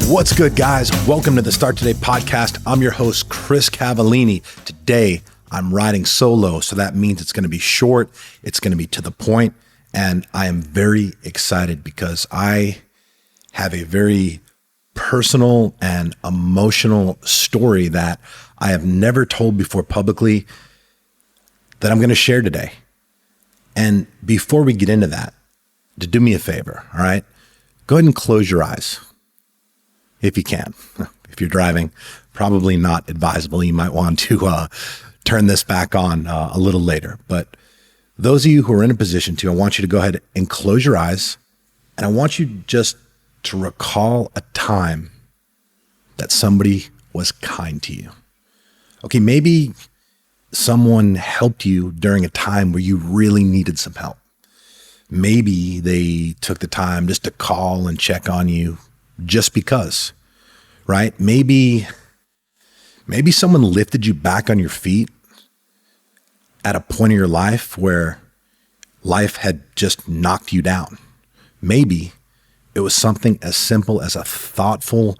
What's good, guys? Welcome to the Start Today podcast. I'm your host, Chris Cavallini. Today, I'm riding solo, so that means it's going to be short, it's going to be to the point, and I am very excited because I have a very personal and emotional story that I have never told before publicly that I'm going to share today. And before we get into that, to do me a favor, all right? Go ahead and close your eyes. If you can. If you're driving, probably not advisable. You might want to turn this back on a little later. But those of you who are in a position to, I want you to go ahead and close your eyes. And I want you just to recall a time that somebody was kind to you. Okay, maybe someone helped you during a time where you really needed some help. Maybe they took the time just to call and check on you just because, right? Maybe someone lifted you back on your feet at a point in your life where life had just knocked you down. Maybe it was something as simple as a thoughtful,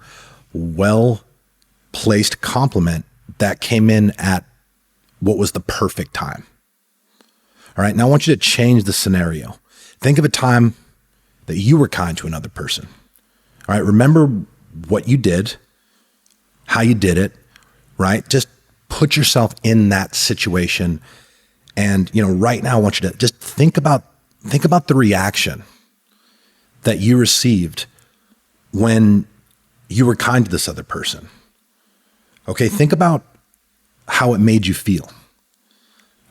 well-placed compliment that came in at what was the perfect time. All right, now I want you to change the scenario. Think of a time that you were kind to another person. All right, remember what you did, how you did it, right? Just put yourself in that situation. And, right now I want you to just think about the reaction that you received when you were kind to this other person. Okay, think about how it made you feel.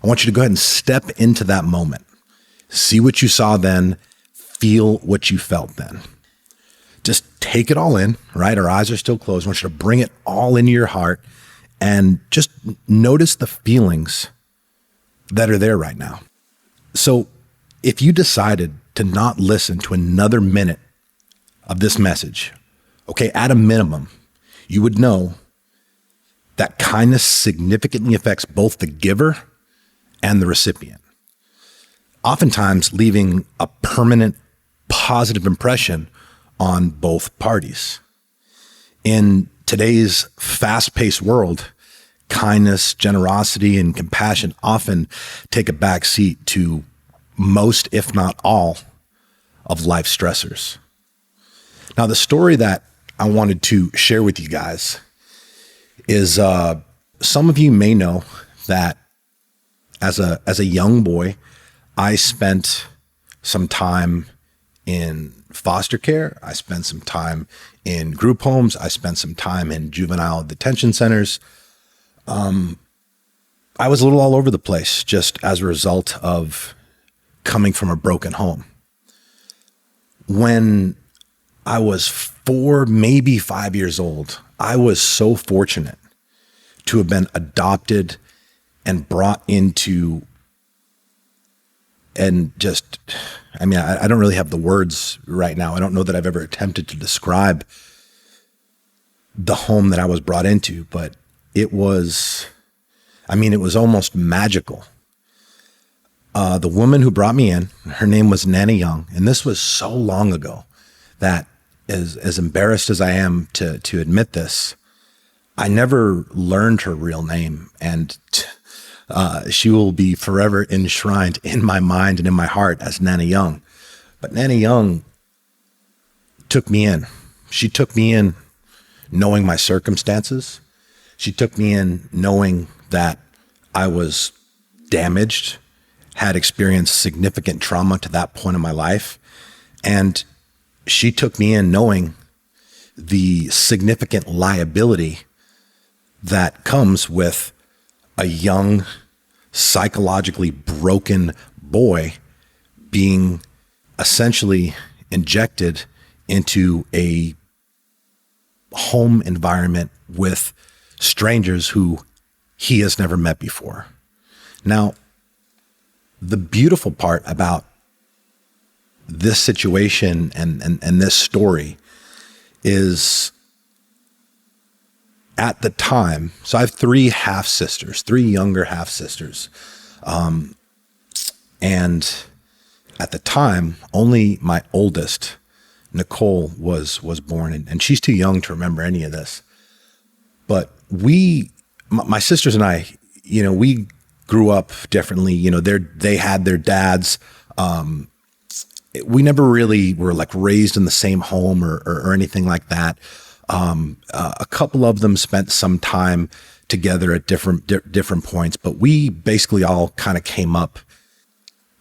I want you to go ahead and step into that moment. See what you saw then, feel what you felt then. Just take it all in, right? Our eyes are still closed. I want you to bring it all into your heart and just notice the feelings that are there right now. So if you decided to not listen to another minute of this message, okay, at a minimum, you would know that kindness significantly affects both the giver and the recipient, oftentimes leaving a permanent positive impression on both parties. In today's fast-paced world, kindness, generosity, and compassion often take a back seat to most, if not all, of life's stressors. Now, the story that I wanted to share with you guys is some of you may know that as a young boy, I spent some time in foster care. I spent some time in group homes. I spent some time in juvenile detention centers. I was a little all over the place just as a result of coming from a broken home. When I was 4, maybe 5 years old, I was so fortunate to have been adopted and brought into, and just, I don't really have the words right now. I don't know that I've ever attempted to describe the home that I was brought into, but it was almost magical. The woman who brought me in, her name was Nanny Young, and this was so long ago that as embarrassed as I am to admit this, I never learned her real name, and she will be forever enshrined in my mind and in my heart as Nanny Young. But Nanny Young took me in. She took me in knowing my circumstances. She took me in knowing that I was damaged, had experienced significant trauma to that point in my life. And she took me in knowing the significant liability that comes with a young, psychologically broken boy being essentially injected into a home environment with strangers who he has never met before. Now, the beautiful part about this situation and this story is at the time, so I have 3 half-sisters, 3 younger half-sisters. And at the time, only my oldest Nicole was born, and she's too young to remember any of this. But my sisters and I, we grew up differently. They had their dads. We never really were like raised in the same home or anything like that. A couple of them spent some time together at different points, but we basically all kind of came up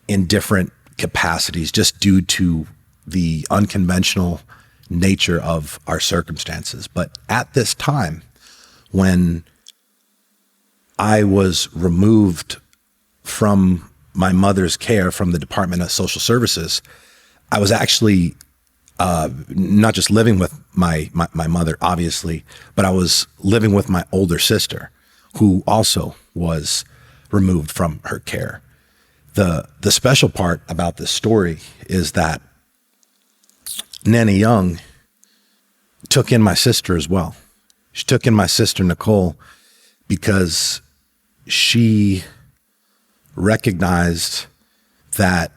in different capacities just due to the unconventional nature of our circumstances. But at this time, when I was removed from my mother's care from the Department of Social Services, I was actually not just living with my mother, obviously, but I was living with my older sister, who also was removed from her care. The special part about this story is that Nanny Young took in my sister as well. She took in my sister, Nicole, because she recognized that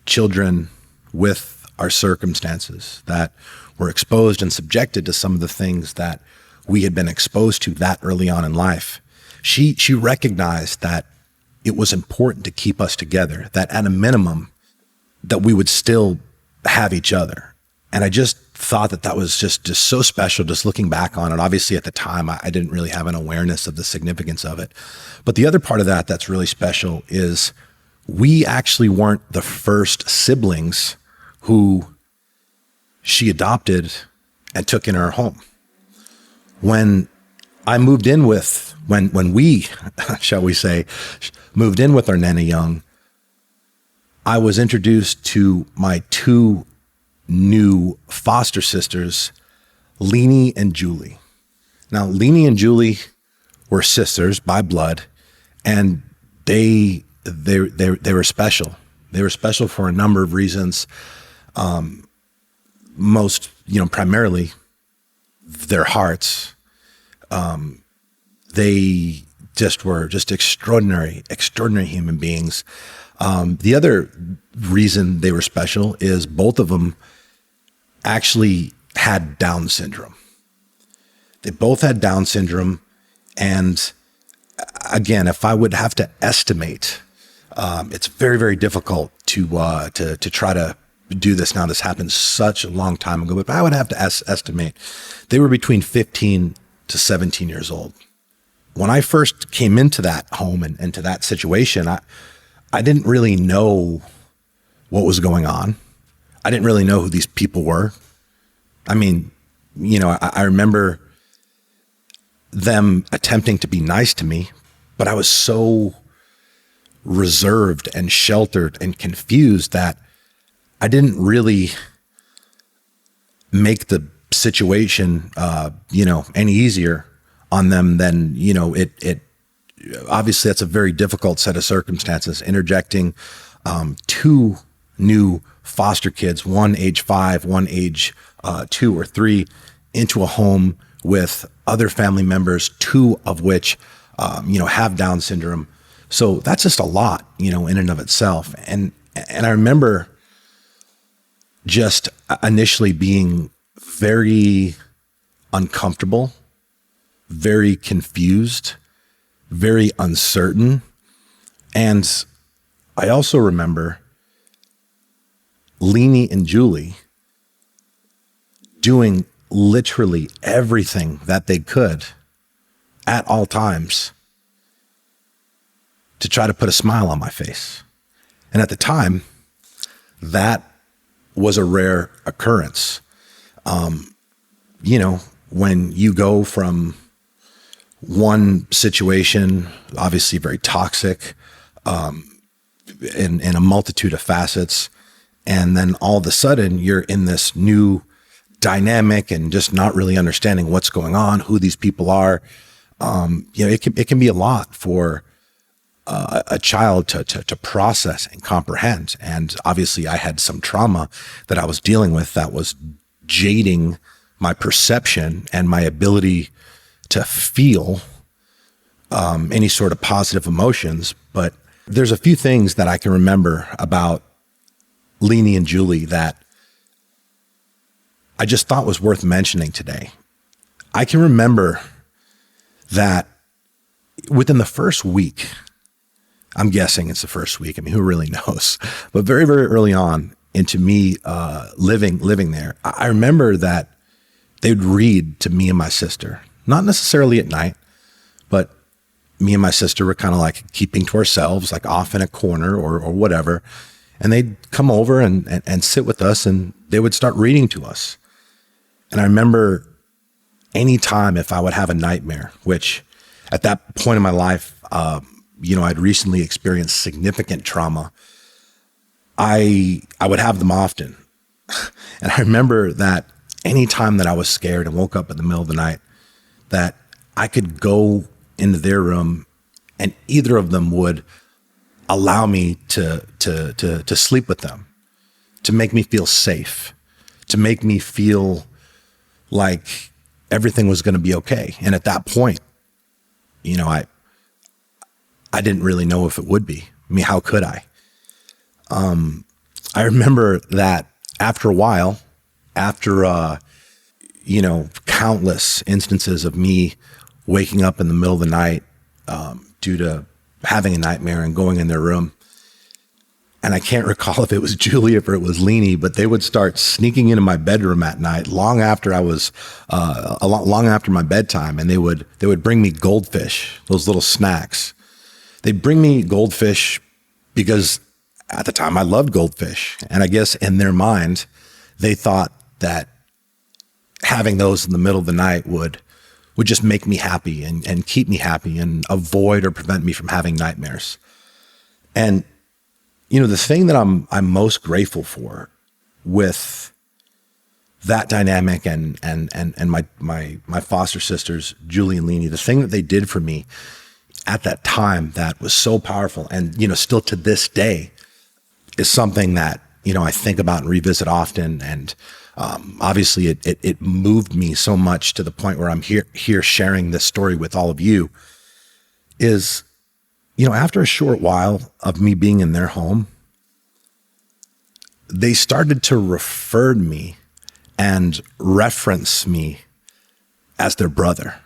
children with our circumstances, that were exposed and subjected to some of the things that we had been exposed to that early on in life, she recognized that it was important to keep us together, that at a minimum, that we would still have each other. And I just thought that was just so special, just looking back on it. Obviously, at the time, I didn't really have an awareness of the significance of it. But the other part of that that's really special is we actually weren't the first siblings who she adopted and took in her home. When I moved in with, when we, shall we say, moved in with our Nanny Young, I was introduced to my two new foster sisters, Leanie and Julie. Now, Leanie and Julie were sisters by blood, and they were special. They were special for a number of reasons. Most, primarily their hearts. They were extraordinary human beings. The other reason they were special is both of them actually had Down syndrome. They both had Down syndrome. And again, if I would have to estimate, it's very, very difficult to try to do this now. This happened such a long time ago, but if I would have to estimate, they were between 15 to 17 years old. When I first came into that home and to that situation, I didn't really know what was going on. I didn't really know who these people were. I mean, I remember them attempting to be nice to me, but I was so reserved and sheltered and confused that I didn't really make the situation, any easier on them than, it obviously that's a very difficult set of circumstances, interjecting two new foster kids, one age 5, one age 2 or 3, into a home with other family members, 2 of which, have Down syndrome. So that's just a lot, in and of itself. And I remember just initially being very uncomfortable, very confused, very uncertain. And I also remember Leanie and Julie doing literally everything that they could at all times to try to put a smile on my face. And at the time, that was a rare occurrence. When you go from one situation, obviously very toxic, in a multitude of facets, and then all of a sudden you're in this new dynamic and just not really understanding what's going on, who these people are. It can be a lot for a child to process and comprehend. And obviously I had some trauma that I was dealing with that was jading my perception and my ability to feel any sort of positive emotions. But there's a few things that I can remember about Leanie and Julie that I just thought was worth mentioning today. I can remember that within the first week, I'm guessing it's the first week. I mean, who really knows? But very, very early on into me living there, I remember that they would read to me and my sister, not necessarily at night, but me and my sister were kind of like keeping to ourselves, like off in a corner or whatever. And they'd come over and sit with us, and they would start reading to us. And I remember anytime if I would have a nightmare, which at that point in my life, I'd recently experienced significant trauma. I would have them often. And I remember that anytime that I was scared and woke up in the middle of the night, that I could go into their room and either of them would allow me to sleep with them, to make me feel safe, to make me feel like everything was going to be okay. And at that point, I didn't really know if it would be. I mean, how could I? I remember that after a while, after countless instances of me waking up in the middle of the night due to having a nightmare and going in their room. And I can't recall if it was Julie or it was Leanie, but they would start sneaking into my bedroom at night long after I was long after my bedtime, and they would bring me goldfish, those little snacks. They'd bring me goldfish because at the time I loved goldfish, and I guess in their mind they thought that having those in the middle of the night would just make me happy and keep me happy and avoid or prevent me from having nightmares. And the thing that I'm most grateful for with that dynamic and my foster sisters, Julie and Leanie, the thing that they did for me at that time that was so powerful and still to this day is something that I think about and revisit often. And obviously it moved me so much to the point where I'm here sharing this story with all of you is, after a short while of me being in their home, they started to refer to me and reference me as their brother.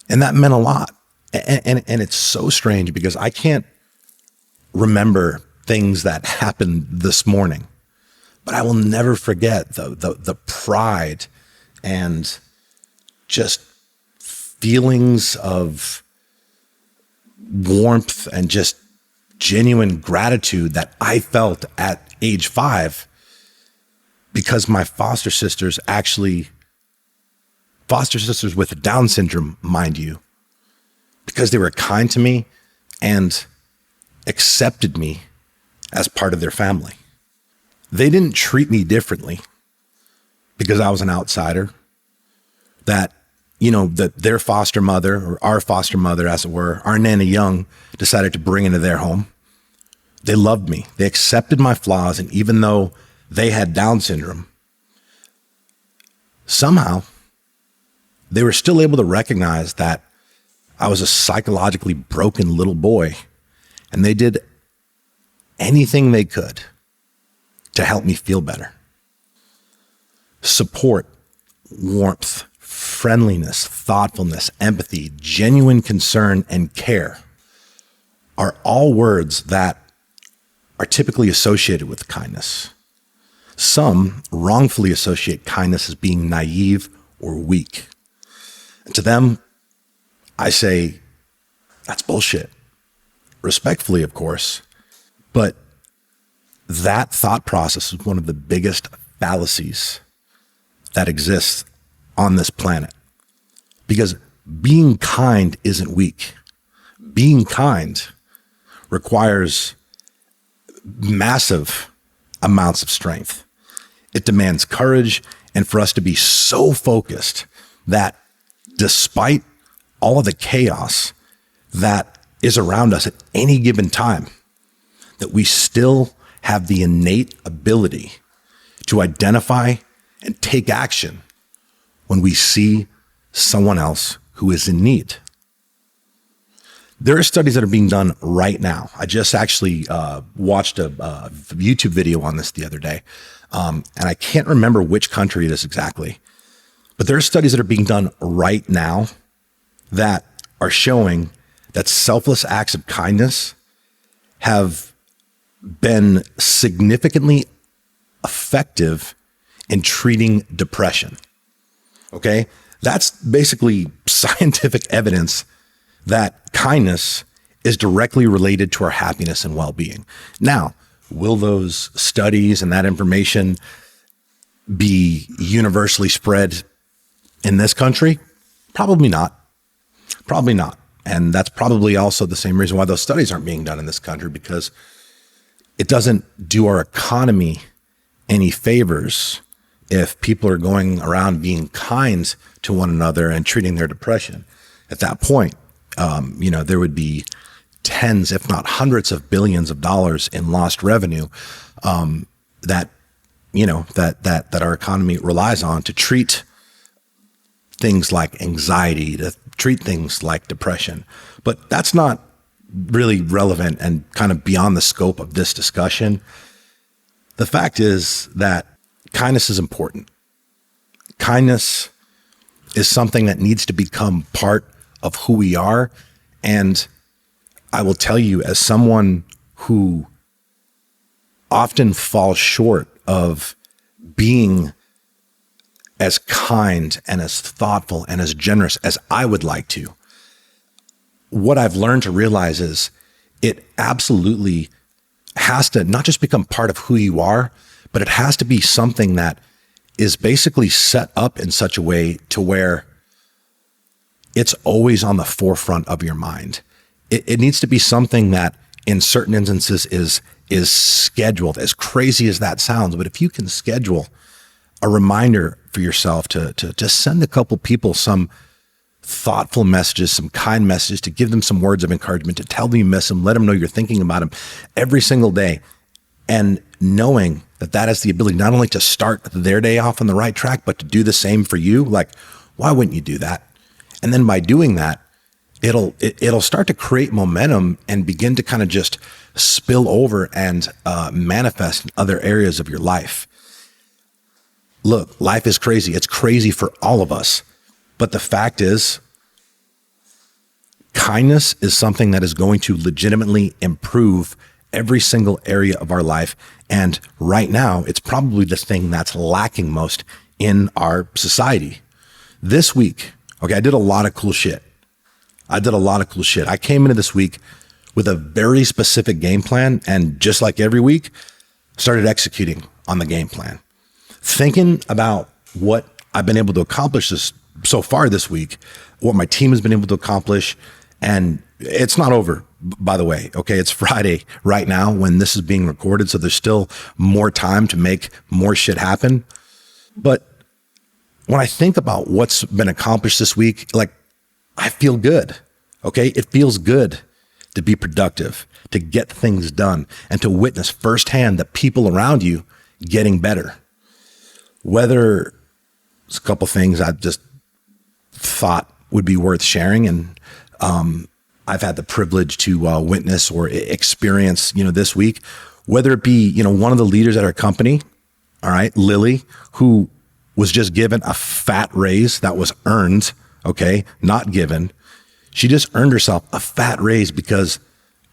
And that meant a lot. And it's so strange because I can't remember things that happened this morning, but I will never forget the pride and just feelings of warmth and just genuine gratitude that I felt at age 5 because my foster sisters with Down syndrome, mind you, because they were kind to me and accepted me as part of their family. They didn't treat me differently because I was an outsider, that their foster mother, or our foster mother, as it were, our Nana Young, decided to bring into their home. They loved me. They accepted my flaws. And even though they had Down syndrome, somehow they were still able to recognize that I was a psychologically broken little boy. And they did anything they could to help me feel better. Support, warmth, friendliness, thoughtfulness, empathy, genuine concern, and care are all words that are typically associated with kindness. Some wrongfully associate kindness as being naive or weak. And to them, I say, that's bullshit. Respectfully, of course. But that thought process is one of the biggest fallacies that exists on this planet. Because being kind isn't weak. Being kind requires massive amounts of strength. It demands courage, and for us to be so focused that despite all of the chaos that is around us at any given time, that we still have the innate ability to identify and take action when we see someone else who is in need. There are studies that are being done right now. I just actually watched a YouTube video on this the other day, and I can't remember which country it is exactly, but there are studies that are being done right now that are showing that selfless acts of kindness have been significantly effective in treating depression. Okay? That's basically scientific evidence that kindness is directly related to our happiness and well-being. Now, will those studies and that information be universally spread in this country? Probably not. Probably not. And that's probably also the same reason why those studies aren't being done in this country, because it doesn't do our economy any favors if people are going around being kind to one another and treating their depression. At that point, there would be tens, if not hundreds of billions of dollars in lost revenue that our economy relies on to treat things like anxiety, to treat things like depression. But that's not really relevant and kind of beyond the scope of this discussion. The fact is that kindness is important. Kindness is something that needs to become part of who we are. And I will tell you, as someone who often falls short of being as kind and as thoughtful and as generous as I would like to, what I've learned to realize is it absolutely has to not just become part of who you are, but it has to be something that is basically set up in such a way to where it's always on the forefront of your mind. It needs to be something that in certain instances is scheduled, as crazy as that sounds. But if you can schedule a reminder for yourself to just send a couple people some thoughtful messages, some kind messages, to give them some words of encouragement, to tell them you miss them, let them know you're thinking about them every single day. And knowing that that has the ability not only to start their day off on the right track, but to do the same for you. Like, why wouldn't you do that? And then by doing that, it'll start to create momentum and begin to kind of just spill over and manifest in other areas of your life. Look, life is crazy. It's crazy for all of us. But the fact is, kindness is something that is going to legitimately improve every single area of our life. And right now, it's probably the thing that's lacking most in our society. This week, okay, I did a lot of cool shit. I came into this week with a very specific game plan, and just like every week, started executing on the game plan. Thinking about what I've been able to accomplish so far this week, what my team has been able to accomplish, and it's not over, by the way. Okay, it's Friday right now when this is being recorded, so there's still more time to make more shit happen. But when I think about what's been accomplished this week, like, I feel good. Okay, it feels good to be productive, to get things done, and to witness firsthand the people around you getting better. Whether it's a couple things I just thought would be worth sharing, and I've had the privilege to witness or experience, this week, whether it be, one of the leaders at our company, all right, Lily, who was just given a fat raise that was earned, okay, not given. She just earned herself a fat raise because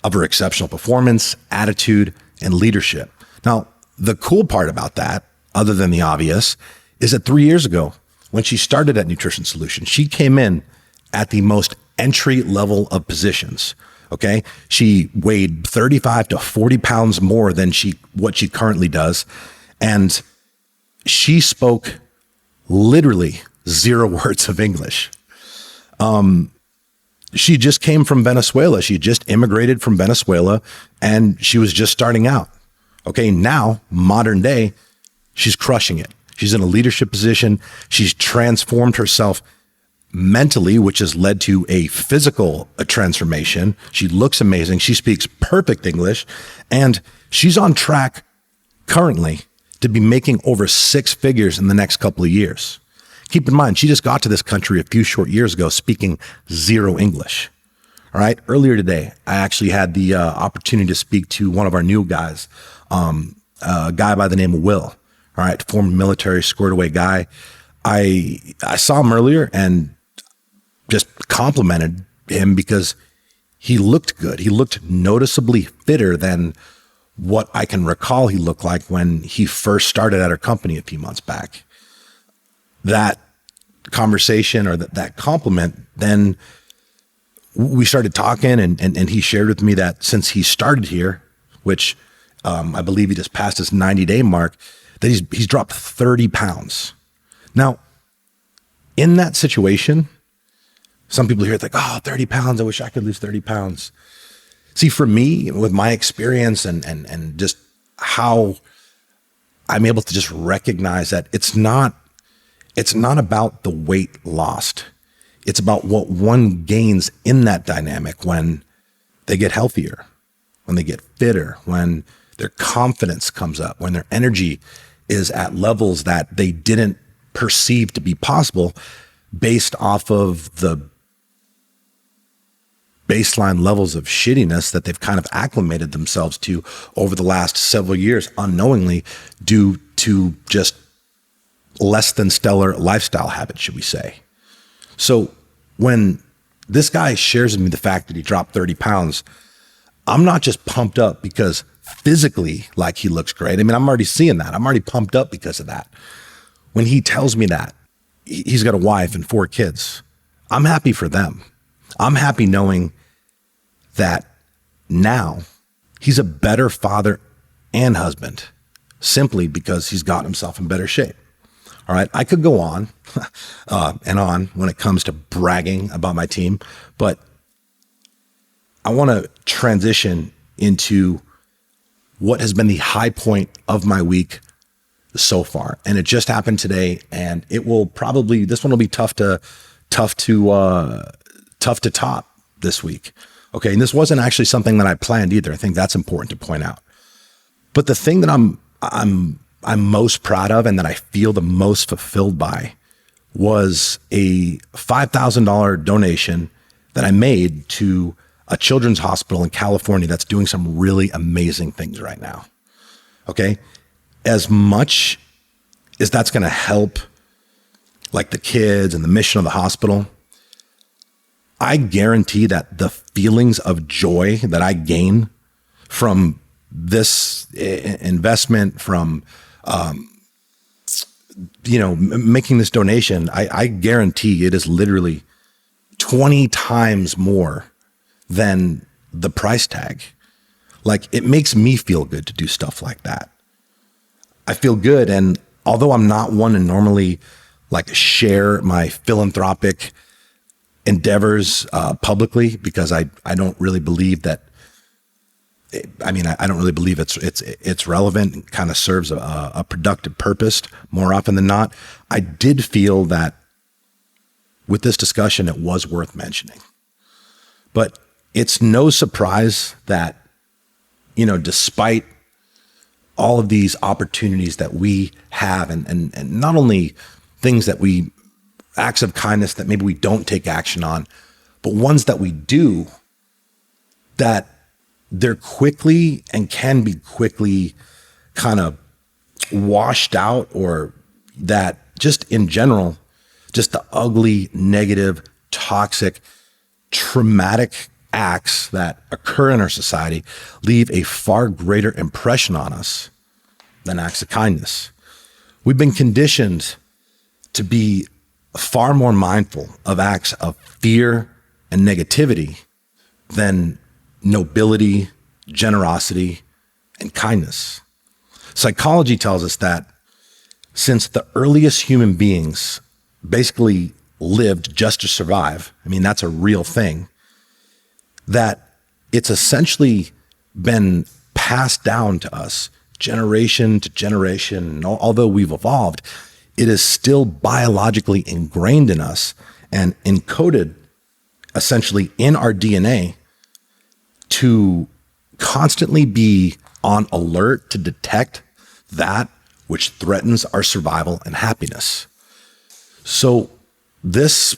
of her exceptional performance, attitude, and leadership. Now, the cool part about that, other than the obvious, is that 3 years ago, when she started at Nutrition Solutions, she came in at the most entry level of positions. Okay. She weighed 35 to 40 pounds more than what she currently does. And she spoke literally 0 words of English. She just came from Venezuela. She just immigrated from Venezuela and she was just starting out. Okay. Now, modern day, she's crushing it. She's in a leadership position. She's transformed herself mentally, which has led to a physical transformation. She looks amazing. She speaks perfect English, and she's on track currently to be making over 6 figures in the next couple of years. Keep in mind, she just got to this country a few short years ago speaking 0 English. All right. Earlier today, I actually had the opportunity to speak to one of our new guys, a guy by the name of Will. All right. Former military, squared away guy. I saw him earlier and just complimented him because he looked good. He looked noticeably fitter than what I can recall he looked like when he first started at our company a few months back. That conversation or that compliment, then we started talking and he shared with me that since he started here, which I believe he just passed his 90-day mark, that he's dropped 30 pounds. Now, in that situation, some people hear like, oh, 30 pounds, I wish I could lose 30 pounds. See, for me, with my experience and just how I'm able to just recognize that it's not about the weight lost. It's about what one gains in that dynamic when they get healthier, when they get fitter, when their confidence comes up, when their energy is at levels that they didn't perceive to be possible based off of the baseline levels of shittiness that they've kind of acclimated themselves to over the last several years unknowingly due to just less than stellar lifestyle habits, should we say. So when this guy shares with me the fact that he dropped 30 pounds, I'm not just pumped up because physically like he looks great. I mean, I'm already seeing that. I'm already pumped up because of that. When he tells me that he's got a wife and 4 kids, I'm happy for them. I'm happy knowing that now he's a better father and husband simply because he's gotten himself in better shape. All right. I could go on and on when it comes to bragging about my team, but I want to transition into what has been the high point of my week so far. And it just happened today, and it will probably, this one will be tough to top this week. Okay. And this wasn't actually something that I planned either. I think that's important to point out. But the thing that I'm most proud of and that I feel the most fulfilled by was a $5,000 donation that I made to a children's hospital in California that's doing some really amazing things right now. Okay. As much as that's going to help like the kids and the mission of the hospital, I guarantee that the feelings of joy that I gain from this investment, from making this donation, I guarantee it is literally 20 times more than the price tag. Like, it makes me feel good to do stuff like that. I feel good. And although I'm not one to normally like share my philanthropic endeavors publicly, because I don't really believe that, I don't really believe it's relevant and kind of serves a productive purpose more often than not. I did feel that with this discussion, it was worth mentioning. But it's no surprise that, despite all of these opportunities that we have, and not only things that acts of kindness that maybe we don't take action on, but ones that we do, that they're quickly and can be quickly kind of washed out, or that just in general, just the ugly, negative, toxic, traumatic acts that occur in our society leave a far greater impression on us than acts of kindness. We've been conditioned to be far more mindful of acts of fear and negativity than nobility, generosity, and kindness. Psychology tells us that since the earliest human beings basically lived just to survive, that's a real thing, that it's essentially been passed down to us generation to generation. And although we've evolved, it is still biologically ingrained in us and encoded essentially in our DNA to constantly be on alert to detect that which threatens our survival and happiness. So this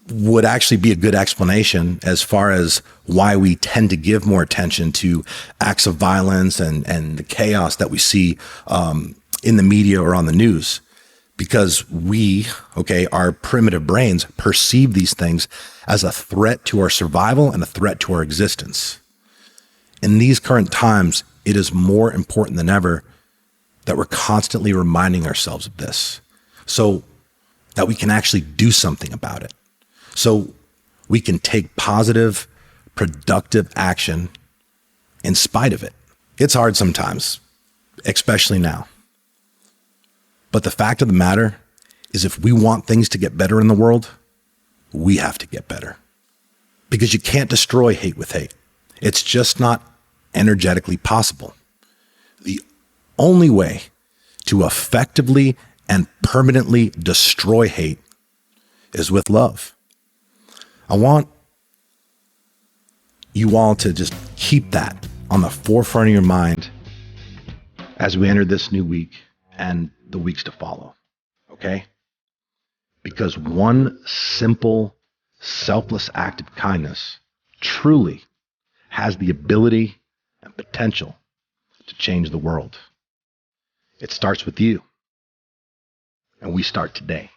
would actually be a good explanation as far as why we tend to give more attention to acts of violence and the chaos that we see in the media or on the news. Because our primitive brains perceive these things as a threat to our survival and a threat to our existence. In these current times, it is more important than ever that we're constantly reminding ourselves of this so that we can actually do something about it. So we can take positive, productive action in spite of it. It's hard sometimes, especially now. But the fact of the matter is, if we want things to get better in the world, we have to get better. Because you can't destroy hate with hate. It's just not energetically possible. The only way to effectively and permanently destroy hate is with love. I want you all to just keep that on the forefront of your mind as we enter this new week and the weeks to follow, okay? Because one simple, selfless act of kindness truly has the ability and potential to change the world. It starts with you, and we start today.